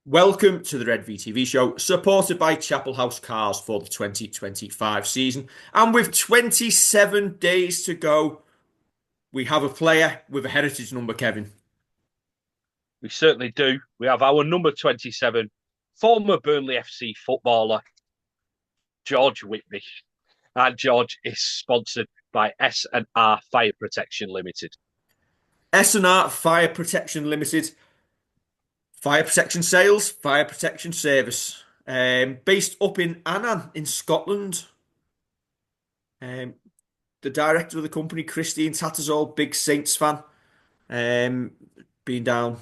Welcome to the Red VTV show, supported by Chapel House Cars for the 2025 season. And with 27 days to go, we have a player with a heritage number, Kevin. We certainly do. We have our number 27, former Burnley FC footballer, George Whitby. And George is sponsored by S&R Fire Protection Limited. S&R Fire Protection Limited, fire protection sales, fire protection service. Based up in Annan in Scotland. Um, the director of the company, Christine Tattersall, big Saints fan. Um, been down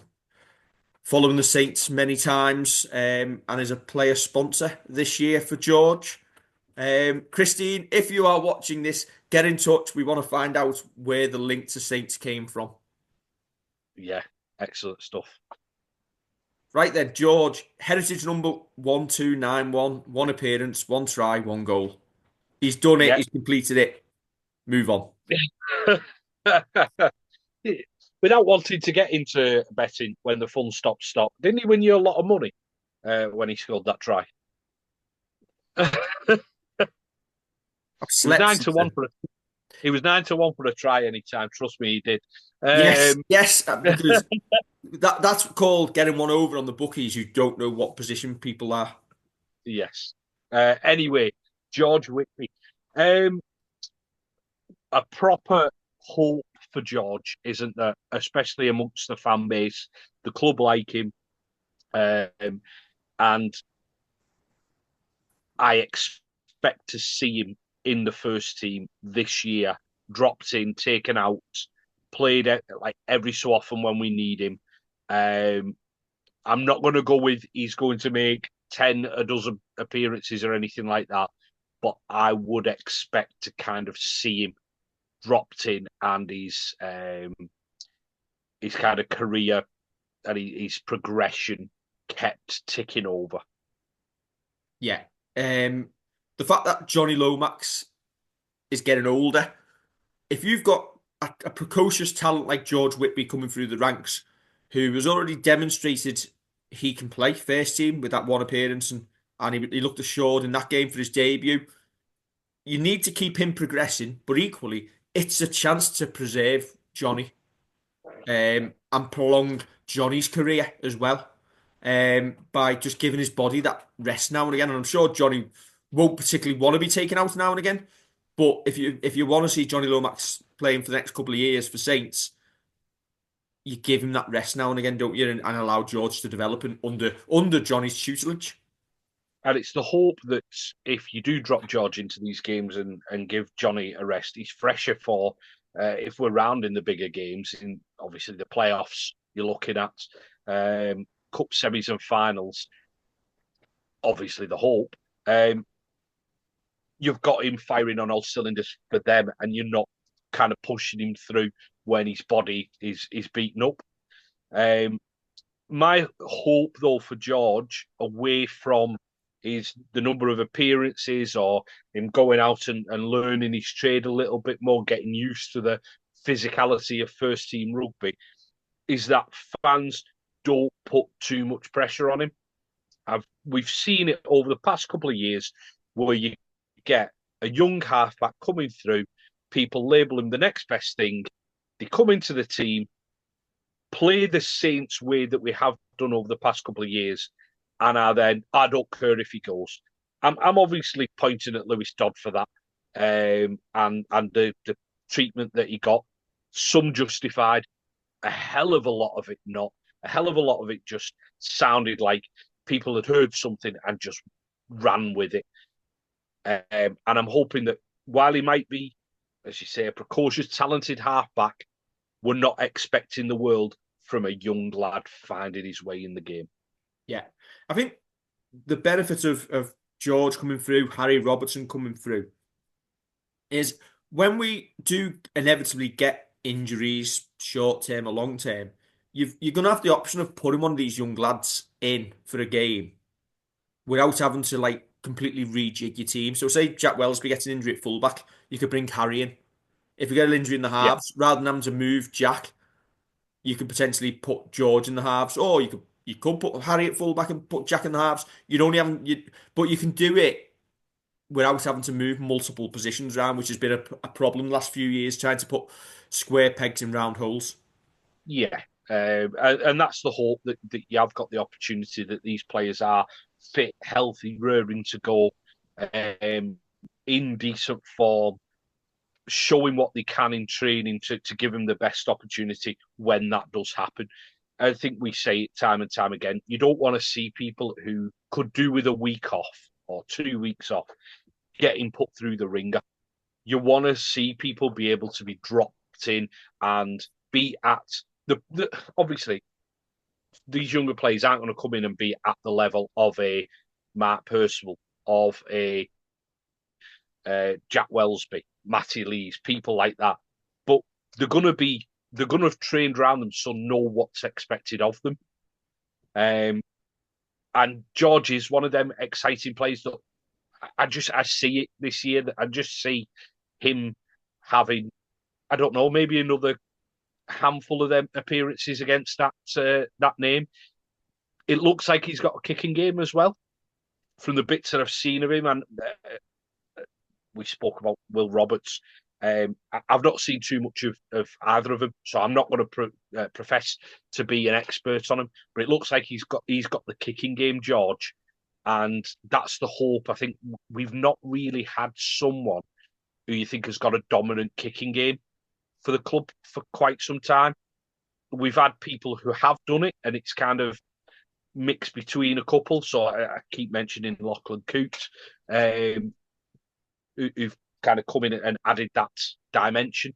following the Saints many times, and is a player sponsor this year for George. Christine, if you are watching this, get in touch. We want to find out where the link to Saints came from. Yeah, excellent stuff. Right then, George, heritage number 1291, one appearance, one try, one goal. He's done it, Yeah. he's completed it. Move on. Without wanting to get into betting when the fun stop. Didn't he win you a lot of money when he scored that try? I've It was slept nine to since one then. for a, He was 9 to 1 for a try anytime. Trust me, he did. Yes, Um, yes, because that's called getting one over on the bookies. You don't know what position people are. yes. Anyway, George Whitby. Um, a proper hope for George, isn't there? Especially amongst the fan base. The club like him. Um, and I expect to see him in the first team this year, dropped in, taken out, played like every so often when we need him. Um, I'm not going to go with he's going to make 10 a dozen appearances or anything like that, but I would expect to kind of see him dropped in and his kind of career and his progression kept ticking over. Yeah. The fact that Johnny Lomax is getting older, if you've got a precocious talent like George Whitby coming through the ranks, who has already demonstrated he can play first team with that one appearance, and he looked assured in that game for his debut, you need to keep him progressing, but equally, it's a chance to preserve Johnny, and prolong Johnny's career as well, by just giving his body that rest now and again. And I'm sure Johnny won't particularly want to be taken out now and again. But if you want to see Johnny Lomax playing for the next couple of years for Saints, you give him that rest now and again, don't you? And allow George to develop under Johnny's tutelage. And it's the hope that if you do drop George into these games and give Johnny a rest, he's fresher for if we're round in the bigger games, in obviously the playoffs you're looking at, cup semis and finals, obviously the hope. Um, you've got him firing on all cylinders for them, and you're not kind of pushing him through when his body is beaten up. Um, my hope though for George, away from the number of appearances or him going out and learning his trade a little bit more, getting used to the physicality of first team rugby, is that fans don't put too much pressure on him. We've seen it over the past couple of years where you get a young halfback coming through, people label him the next best thing. They come into the team, play the Saints way that we have done over the past couple of years, and I don't care if he goes. I'm obviously pointing at Lewis Dodd for that, and the treatment that he got. Some justified, a hell of a lot of it not. A hell of a lot of it just sounded like people had heard something and just ran with it. And I'm hoping that while he might be, as you say, a precocious, talented halfback, we're not expecting the world from a young lad finding his way in the game. Yeah, I think the benefit of George coming through, Harry Robertson coming through, is when we do inevitably get injuries, short term or long term, you're going to have the option of putting one of these young lads in for a game without having to like completely rejig your team. So say Jack Wellsby gets an injury at fullback, you could bring Harry in. If you get an injury in the Yeah, halves, rather than having to move Jack, you could potentially put George in the halves, or you You could put Harry at fullback and put Jack in the halves. You'd only have you, but you can do it without having to move multiple positions around, which has been a problem the last few years, trying to put square pegs in round holes. Yeah, and that's the hope that you have got the opportunity that these players are fit, healthy, raring to go, um, in decent form, showing what they can in training to give them the best opportunity when that does happen. I think we say it time and time again. You don't want to see people who could do with a week off or 2 weeks off getting put through the ringer. You want to see people be able to be dropped in and be at the obviously these younger players aren't going to come in and be at the level of a Mark Percival, of a Jack Wellsby, Matty Lees, people like that. But they're going to have trained around them, so know what's expected of them. Um, and George is one of them exciting players that I see it this year. That I just see him having, I don't know, maybe another handful of them appearances against that name. It looks like he's got a kicking game as well from the bits that I've seen of him. And we spoke about Will Roberts. I've not seen too much of either of them, so I'm not going to profess to be an expert on him. But it looks like he's got the kicking game, George, and that's the hope. I think we've not really had someone who you think has got a dominant kicking game for the club for quite some time. We've had people who have done it, and it's kind of mixed between a couple. So I keep mentioning Lachlan Coote, who've kind of come in and added that dimension.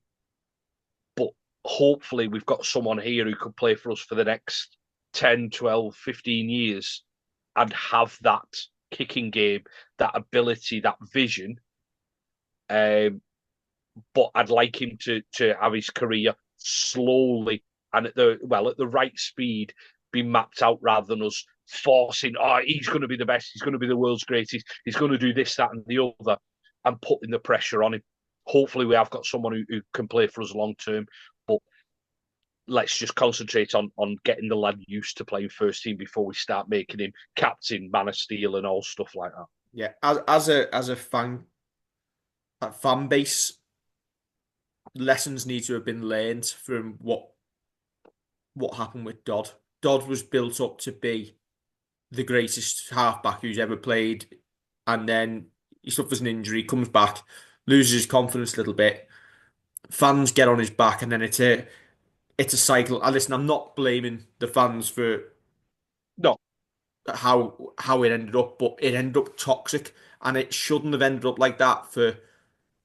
But hopefully, we've got someone here who could play for us for the next 10, 12, 15 years and have that kicking game, that ability, that vision. But I'd like him to have his career slowly and at the right speed be mapped out rather than us forcing, oh, he's going to be the best, he's going to be the world's greatest, he's going to do this, that, and the other, and putting the pressure on him. Hopefully, we have got someone who can play for us long term, but let's just concentrate on getting the lad used to playing first team before we start making him captain, man of steel, and all stuff like that. Yeah, as a fan base, lessons need to have been learned from what happened with Dodd. Dodd was built up to be the greatest halfback who's ever played, and then he suffers an injury, comes back, loses his confidence a little bit. Fans get on his back, and then it's a cycle. And listen, I'm not blaming the fans for No, how it ended up, but it ended up toxic, and it shouldn't have ended up like that for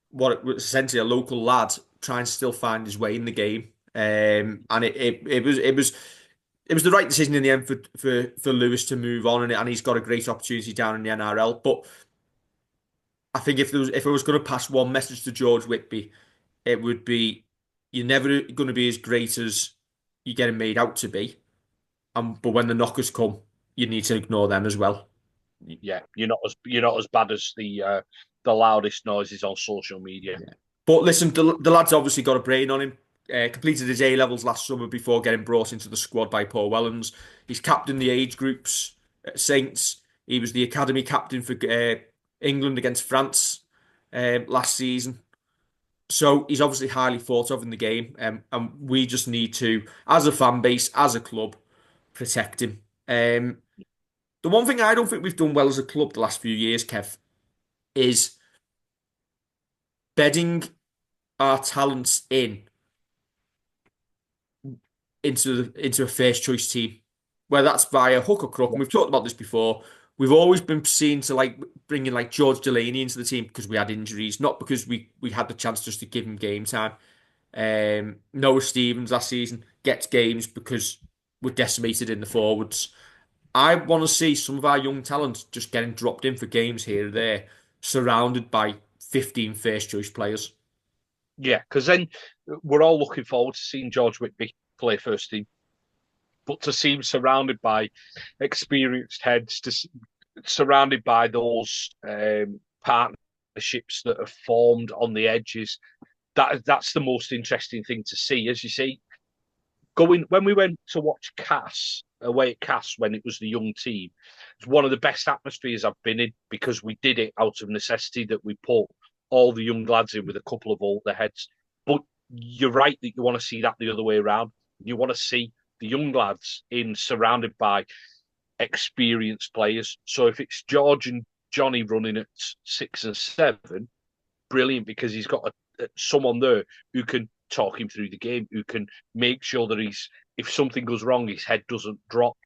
what it was essentially a local lad trying to still find his way in the game. And it was the right decision in the end for Lewis to move on, and he's got a great opportunity down in the NRL. But I think if I was going to pass one message to George Whitby, it would be you're never going to be as great as you're getting made out to be. But when the knockers come, you need to ignore them as well. yeah, you're not as bad as the loudest noises on social media. Yeah. But listen, the lad's obviously got a brain on him. Completed his A levels last summer before getting brought into the squad by Paul Wellens. He's captained the age groups at Saints. He was the academy captain for England against France last season. So he's obviously highly thought of in the game, and we just need to, as a fan base, as a club, protect him. The one thing I don't think we've done well as a club the last few years, Kev, is bedding our talents into a first choice team, whether that's via hook or crook. Yeah, And we've talked about this before. We've always been seen to like bring in like George Delaney into the team because we had injuries, not because we had the chance just to give him game time. Noah Stevens last season gets games because we're decimated in the forwards. I want to see some of our young talent just getting dropped in for games here and there, surrounded by 15 first choice players. yeah, because then we're all looking forward to seeing George Whitby play first team, but to see him surrounded by experienced heads, surrounded by those partnerships that have formed on the edges, that's the most interesting thing to see. As you see, going when we went to watch Cass away at Cass when it was the young team. It's one of the best atmospheres I've been in because we did it out of necessity that we put all the young lads in with a couple of older heads. But you're right that you want to see that the other way around. You want to see the young lads in surrounded by experienced players. So if it's George and Johnny running at 6 and 7, brilliant because he's got someone there who can talk him through the game, who can make sure that if something goes wrong, his head doesn't drop.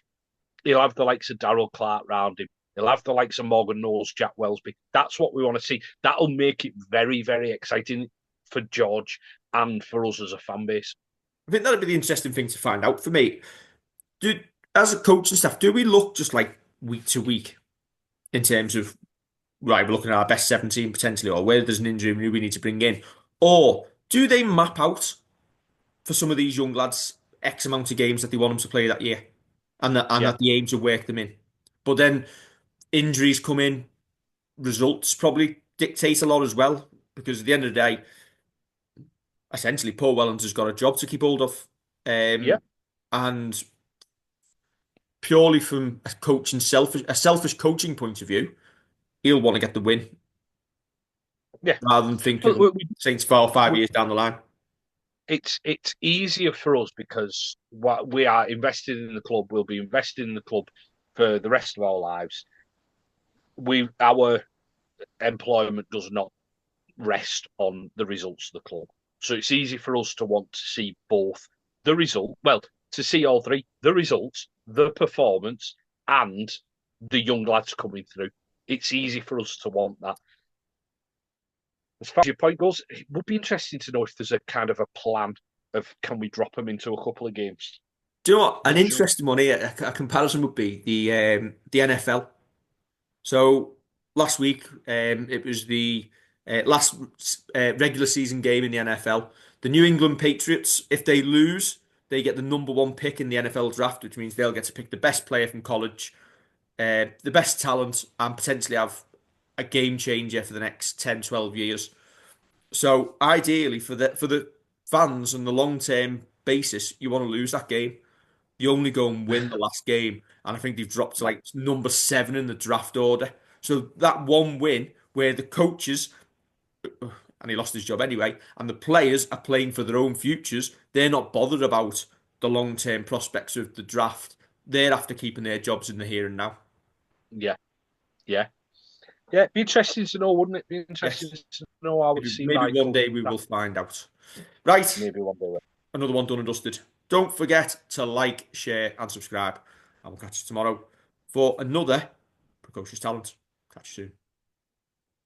He'll have the likes of Darrell Clark round him. He'll have the likes of Morgan Knowles, Jack Wellsby. That's what we want to see. That'll make it very, very exciting for George and for us as a fan base. I think that'd be the interesting thing to find out for me. Do as a coach and staff, do we look just like week to week in terms of right, we're looking at our best 17 potentially, or where there's an injury who we need to bring in, or do they map out for some of these young lads X amount of games that they want them to play that year, and Yeah, that they aim to work them in, but then injuries come in, results probably dictate a lot as well, because at the end of the day, essentially Paul Wellens has got a job to keep hold of, yeah, and purely from a selfish coaching point of view, he'll want to get the win yeah. rather than Well, thinking Saints 4 or 5 years we, down the line. it's easier for us because what we are invested in the club. We'll be invested in the club for the rest of our lives. Our employment does not rest on the results of the club. So it's easy for us to want to see both the result, well, to see all three, the results, the performance, and the young lads coming through. It's easy for us to want that. As far as your point goes, it would be interesting to know if there's a kind of a plan of can we drop them into a couple of games. Do you know what? An Not sure. interesting one here, a comparison would be the NFL. So last week, it was the last regular season game in the NFL. The New England Patriots, if they lose, they get the number one pick in the NFL draft, which means they'll get to pick the best player from college, the best talent, and potentially have a game changer for the next 10, 12 years. So ideally, for the fans and the long term basis, you want to lose that game. You only go and win the last game, and I think they've dropped to Yeah, like number 7 in the draft order. So that one win, where the coaches and he lost his job anyway, and the players are playing for their own futures, they're not bothered about the long term prospects of the draft. They're after keeping their jobs in the here and now. yeah, yeah. Yeah, be interesting to know, wouldn't it? Be interesting Yes, to know how it maybe, see maybe one Michael. day we will find out. Right, Maybe one day. another one done and dusted. Don't forget to like, share, and subscribe. I will catch you tomorrow for another Precocious Talent. Catch you soon.